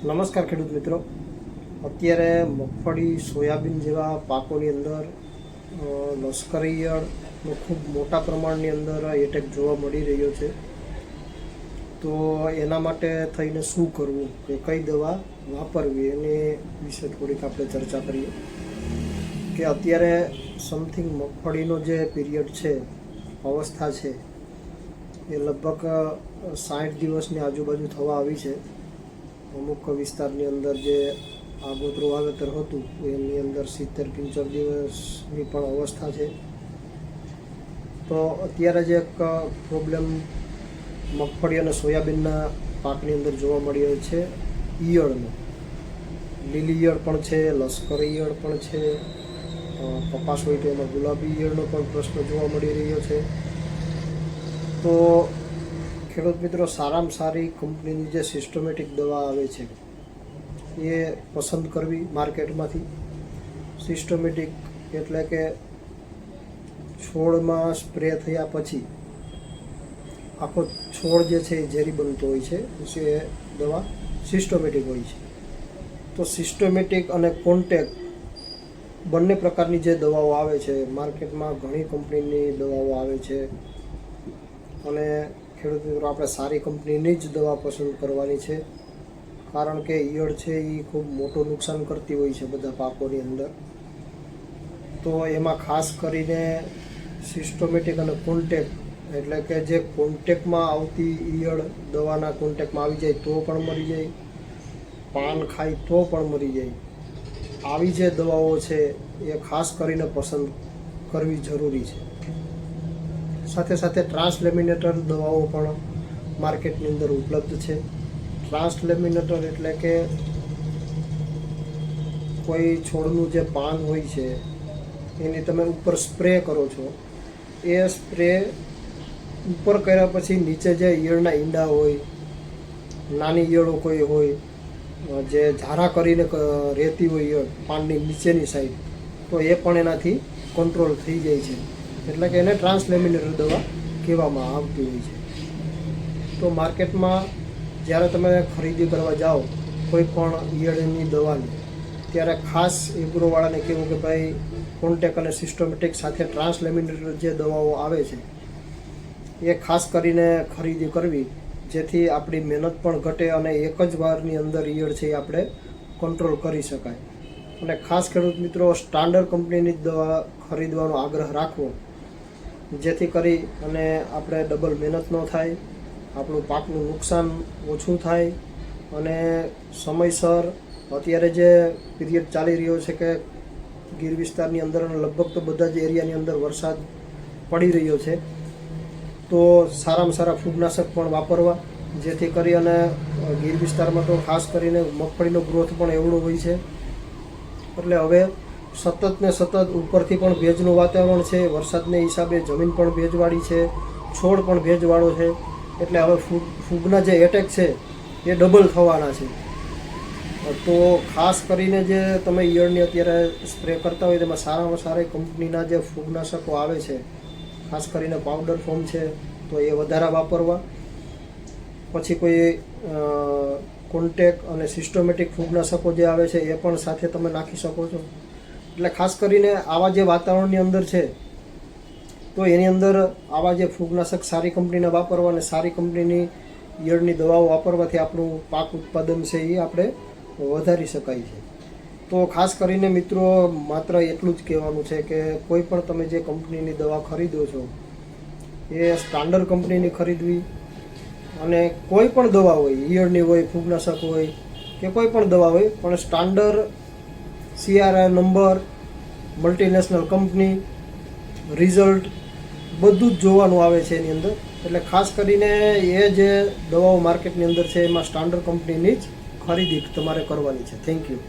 નમસ્કાર ખેડૂત મિત્રો, અત્યારે મગફળી સોયાબીન જેવા પાકોની અંદર લશ્કરી ઈયળનો ખૂબ મોટા પ્રમાણની અંદર એટેક જોવા મળી રહ્યો છે. તો એના માટે થઈને શું કરવું કે કઈ દવા વાપરવી એની વિશે થોડીક આપણે ચર્ચા કરીએ. કે અત્યારે સમથિંગ મગફળીનો જે પીરિયડ છે, અવસ્થા છે, એ લગભગ 60 દિવસની આજુબાજુ થવા આવી છે. અમુક વિસ્તારની અંદર જે આગોતરું વાવેતર હતું એની અંદર 70-75 દિવસની પણ અવસ્થા છે. તો અત્યારે જે એક પ્રોબ્લેમ મગફળી અને સોયાબીનના પાકની અંદર જોવા મળી રહ્યો છે, ઈયળનો. લીલી ઈયળ પણ છે, લશ્કરી ઈયળ પણ છે, કપાસ હોય તો એમાં ગુલાબી ઈયળનો પણ પ્રશ્ન જોવા મળી રહ્યો છે. તો ખેડૂત મિત્રો, સારામાં સારી કંપનીની જે સિસ્ટમેટિક દવા આવે છે એ પસંદ કરવી માર્કેટમાંથી. સિસ્ટમેટિક એટલે કે છોડમાં સ્પ્રે થયા પછી આખો છોડ જે છે એ ઝેરી બનતો હોય છે, એ દવા સિસ્ટમેટિક હોય છે. તો સિસ્ટમેટિક અને કોન્ટેક બંને પ્રકારની જે દવાઓ આવે છે માર્કેટમાં, ઘણી કંપનીની દવાઓ આવે છે. અને ખેડૂત મિત્રો, આપણે સારી કંપનીની જ દવા પસંદ કરવાની છે, કારણ કે ઈયળ છે એ ખૂબ મોટું નુકસાન કરતી હોય છે બધા પાકોની અંદર. તો એમાં ખાસ કરીને સિસ્ટમેટિક અને કોન્ટેક, એટલે કે જે કોન્ટેકમાં આવતી ઈયળ દવાના કોન્ટેકમાં આવી જાય તો પણ મરી જાય, પાન ખાય તો પણ મરી જાય, આવી જે દવાઓ છે એ ખાસ કરીને પસંદ કરવી જરૂરી છે. સાથે સાથે ટ્રાન્સલેમિનેટર દવાઓ પણ માર્કેટની અંદર ઉપલબ્ધ છે. ટ્રાન્સલેમિનેટર એટલે કે કોઈ છોડનું જે પાન હોય છે એની તમે ઉપર સ્પ્રે કરો છો, એ સ્પ્રે ઉપર કર્યા પછી નીચે જે ઈયળના ઈંડા હોય, નાની ઈયળો કોઈ હોય જે ઝારા કરીને રહેતી હોય ઈયળ પાનની નીચેની સાઈડ, તો એ પણ એનાથી કંટ્રોલ થઈ જાય છે. એટલે કે એને ટ્રાન્સલેમિનેટર દવા કહેવામાં આવતી હોય છે. તો માર્કેટમાં જ્યારે તમે ખરીદી કરવા જાઓ કોઈ પણ ઈયળની દવાની, ત્યારે ખાસ એગ્રોવાળાને કહેવું કે ભાઈ કોન્ટેક અને સિસ્ટમેટિક સાથે ટ્રાન્સલેમિનેટર જે દવાઓ આવે છે એ ખાસ કરીને ખરીદી કરવી, જેથી આપણી મહેનત પણ ઘટે અને એક જ વારની અંદર ઈયળ છે એ આપણે કંટ્રોલ કરી શકાય. અને ખાસ ખેડૂત મિત્રો, સ્ટાન્ડર્ડ કંપનીની જ દવા ખરીદવાનો આગ્રહ રાખવો, જેથી કરી અને આપણે ડબલ મહેનત ન થાય, આપણું પાકનું નુકસાન ઓછું થાય અને સમયસર. અત્યારે જે પીરિયડ ચાલી રહ્યો છે કે ગીર વિસ્તારની અંદર અને લગભગ તો બધા જ એરિયાની અંદર વરસાદ પડી રહ્યો છે, તો સારામાં સારા ફૂગનાશક પણ વાપરવા, જેથી કરી અને ગીર વિસ્તારમાં તો ખાસ કરીને મગફળીનો ગ્રોથ પણ એવડો હોય છે. એટલે હવે સતત ને સતત ઉપરથી પણ ભેજનું વાતાવરણ છે, વરસાદને હિસાબે જમીન પણ ભેજવાળી છે, છોડ પણ ભેજવાળો છે. એટલે હવે ફૂગના જે એટેક છે એ ડબલ થવાના છે. તો ખાસ કરીને જે તમે ઈયળની અત્યારે સ્પ્રે કરતા હોય તેમાં સારામાં સારી કંપનીના જે ફૂગનાશકો આવે છે, ખાસ કરીને પાવડર ફોર્મ છે, તો એ વધારે વાપરવા. પછી કોઈ કોન્ટેક અને સિસ્ટમેટિક ફૂગનાશકો જે આવે છે એ પણ સાથે તમે નાખી શકો છો. એટલે ખાસ કરીને આવા જે વાતાવરણની અંદર છે તો એની અંદર આવા જે ફૂગનાશક સારી કંપનીના વાપરવા અને સારી કંપનીની ઈયળની દવાઓ વાપરવાથી આપણું પાક ઉત્પાદન છે એ આપણે વધારી શકાય છે. તો ખાસ કરીને મિત્રો, માત્ર એટલું જ કહેવાનું છે કે કોઈ પણ તમે જે કંપનીની દવા ખરીદો છો એ સ્ટાન્ડર્ડ કંપનીની ખરીદવી. અને કોઈ પણ દવા હોય, ઈયળની હોય, ફૂગનાશક હોય કે કોઈ પણ દવા હોય, પણ standard CRI number, multinational company, result બધું જ જોવાનું આવે છે એની અંદર. એટલે ખાસ કરીને એ જે દવાઓ માર્કેટની અંદર છે એમાં સ્ટાન્ડર્ડ કંપનીની જ ખરીદી તમારે કરવાની છે. Thank you.